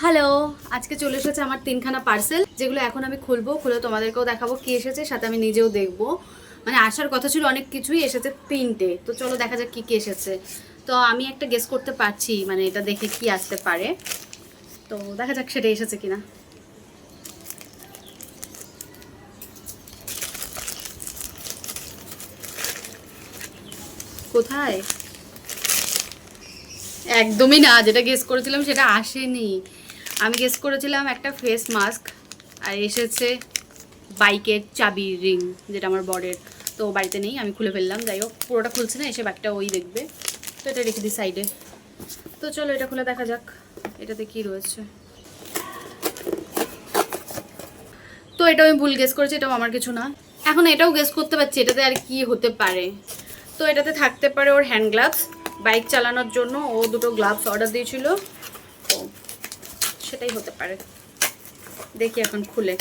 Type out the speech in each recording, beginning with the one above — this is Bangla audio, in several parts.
হ্যালো, আজকে চলে এসেছে আমার তিনখানা পার্সেল, যেগুলো এখন আমি খুলবো। খুলে তোমাদেরকেও দেখাবো কি এসেছে, সাথে আমি নিজেও দেখবো। মানে আসার কথা ছিল অনেক কিছুই, এসেছে তিনটে। তো চলো দেখা যাক কি কি এসেছে। তো আমি একটা গেস করতে পারছি, মানে এটা দেখে কি আসতে পারে। তো দেখা যাক সেটা এসেছে কিনা। কোথায়? একদমই না, যেটা গেস করেছিলাম সেটা আসেনি। আমি গেস করেছিলাম একটা ফেস মাস্ক, আর এসেছে বাইকের চাবির রিং, যেটা আমার বরের। তো বাড়িতে নেই, আমি খুলে ফেললাম। যাই হোক, পুরোটা খুলছে না, এসে ব্যাগটা ওই দেখবে। তো এটা রেখে দিই সাইডে। তো চলো এটা খুলে দেখা যাক এটাতে কি রয়েছে। তো এটাও আমি ভুল গেস করেছি, এটাও আমার কিছু না। এখন এটাও গেস করতে পারছি এটাতে আর কি হতে পারে। তো এটাতে থাকতে পারে ওর হ্যান্ড গ্লাভস, বাইক চালানোর জন্য ও দুটো গ্লাভস অর্ডার দিয়েছিল। তো সেটাই হতে পারে। দেখি এখন খুলে।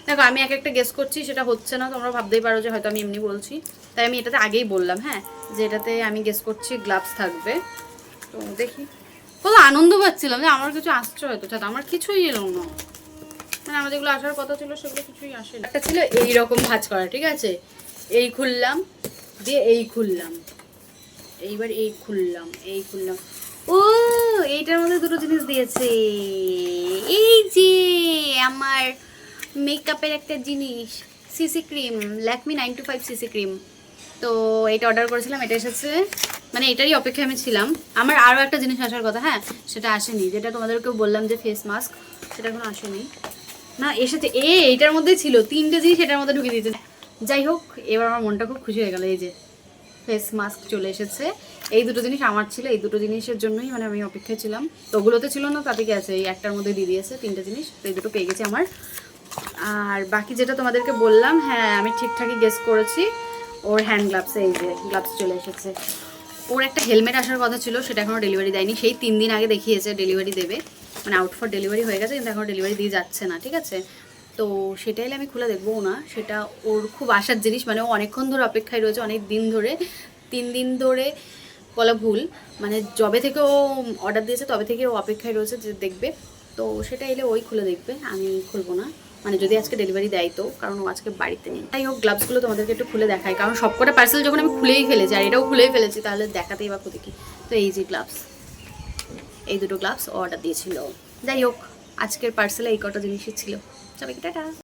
দেখো আমি এক একটা গেস করছি, সেটা হচ্ছে না। তোমরা ভাবতেই পারো যে হয়তো আমি এমনি বলছি, তাই আমি এটাতে আগেই বললাম, হ্যাঁ, যে এটাতে আমি গেস করছি গ্লাভস থাকবে। তো দেখি। কত আনন্দ পাচ্ছিলাম যে আমার কিছু আসছে হয়তো, আমার কিছুই এলো না। মানে আমার যেগুলো আসার কথা ছিল সেগুলো কিছুই আসেনি। একটা ছিল এইরকম ভাঁজ করা, ঠিক আছে, এই খুললাম, দিয়ে এই খুললাম, এইবার এই খুললাম, এই খুললাম। ও, এইটার মধ্যে দুটো জিনিস দিয়েছে। এই যে আমার মেকআপের একটা জিনিস, CC cream, Lakme 925 CC cream. তো এটা অর্ডার করেছিলাম, এটা এসেছে। মানে এটারই অপেক্ষায় আমি ছিলাম। আমার আরও একটা জিনিস আসার কথা, হ্যাঁ, সেটা আসেনি। যেটা তোমাদেরকেও বললাম যে ফেস মাস্ক, সেটা এখনো আসেনি। না এসেছে, এইটার মধ্যে ছিল তিনটে জিনিস, এটার মধ্যে ঢুকিয়ে দিয়েছে। যাই হোক, এবার আমার মনটা খুব খুশি হয়ে গেল। এই যে ফেস মাস্ক চলে এসেছে। এই দুটো জিনিস আমার ছিল, এই দুটো জিনিসের জন্যই মানে আমি অপেক্ষায় ছিলাম। তো ওগুলোতে ছিল না, তাতে কি আছে, এই একটার মধ্যে দিয়ে দিয়েছে তিনটে জিনিস। তো এই দুটো পেয়ে গেছি আমার। আর বাকি যেটা তোমাদেরকে বললাম, হ্যাঁ আমি ঠিকঠাকই গেস করেছি। ওর হ্যান্ড গ্লাভস, এই যে গ্লাভস চলে এসেছে। ওর একটা হেলমেট আসার কথা ছিল, সেটা এখনও ডেলিভারি দেয়নি। সেই 3 দিন আগে দেখিয়েছে ডেলিভারি দেবে, মানে আউট ফর ডেলিভারি হয়ে গেছে, কিন্তু এখনও ডেলিভারি দিয়ে যাচ্ছে না, ঠিক আছে। তো সেটাই আমি খুলে দেখবো না, সেটা ওর খুব আশার জিনিস। মানে ও অনেকক্ষণ ধরে অপেক্ষায় রয়েছে, অনেক দিন ধরে, 3 দিন ধরে বলা ভুল, মানে যবে থেকে ও অর্ডার দিয়েছে তবে থেকে ও অপেক্ষায় রয়েছে যে দেখবে। তো সেটা এলে ওই খুলে দেখবে, আমি খুলবো না। মানে যদি আজকে ডেলিভারি দেয় তো, কারণ ও আজকে বাড়িতে নেই। তাই হোক, গ্লাভসগুলো তোমাদেরকে একটু খুলে দেখাই, কারণ সবকটা পার্সেল যখন আমি খুলেই ফেলেছি, আর এটাও খুলেই ফেলেছি, তাহলে দেখাতেই বা ক্ষতি কি। তো এই যে গ্লাভস, এই দুটো গ্লাভস ও অর্ডার দিয়েছিল। যাই হোক, আজকের পার্সেলে এই কটা জিনিসই ছিল। সবাইকে টাটা।